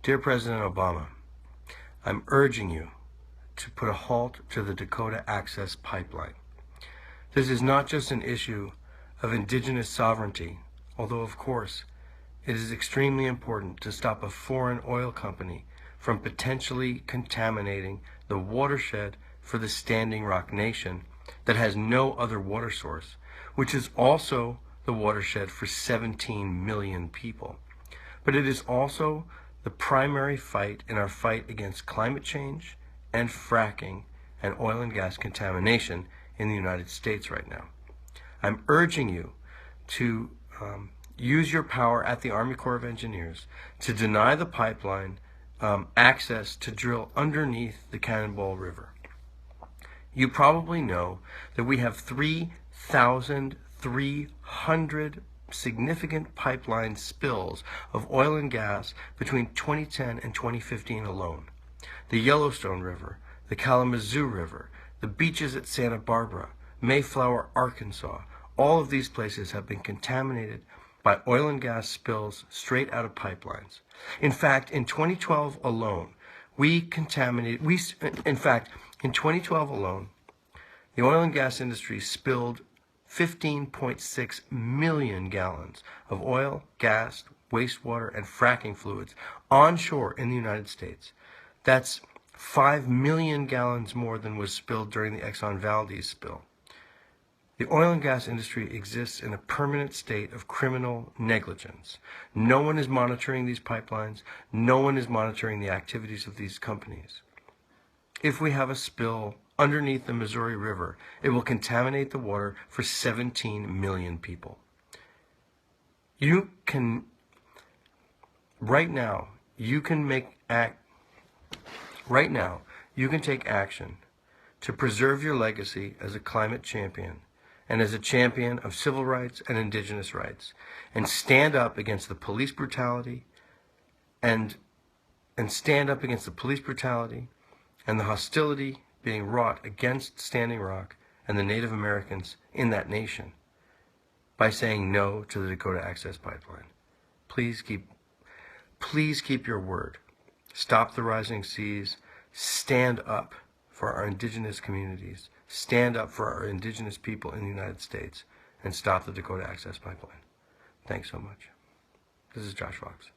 Dear President Obama, I'm urging you to put a halt to the Dakota Access Pipeline. This is not just an issue of indigenous sovereignty, although of course it is extremely important to stop a foreign oil company from potentially contaminating the watershed for the Standing Rock Nation that has no other water source, which is also the watershed for 17 million people. But it is also the primary fight in our fight against climate change and fracking and oil and gas contamination in the United States right now. I'm urging you to use your power at the Army Corps of Engineers to deny the pipeline access to drill underneath the Cannonball River. You probably know that we have 3,300 significant pipeline spills of oil and gas between 2010 and 2015 alone. The Yellowstone River, the Kalamazoo River, the beaches at Santa Barbara, Mayflower, Arkansas, all of these places have been contaminated by oil and gas spills straight out of pipelines. In fact, in 2012 alone, in 2012 alone, the oil and gas industry spilled 15.6 million gallons of oil, gas, wastewater, and fracking fluids onshore in the United States. That's 5 million gallons more than was spilled during the Exxon Valdez spill. The oil and gas industry exists in a permanent state of criminal negligence. No one is monitoring these pipelines. No one is monitoring the activities of these companies. If we have a spill underneath the Missouri River, it will contaminate the water for 17 million people. Right now, you can take action to preserve your legacy as a climate champion and as a champion of civil rights and indigenous rights, and stand up against the police brutality and the hostility being wrought against Standing Rock and the Native Americans in that nation by saying no to the Dakota Access Pipeline. Please keep your word. Stop the rising seas. Stand up for our indigenous communities. Stand up for our indigenous people in the United States and stop the Dakota Access Pipeline. Thanks so much. This is Josh Fox.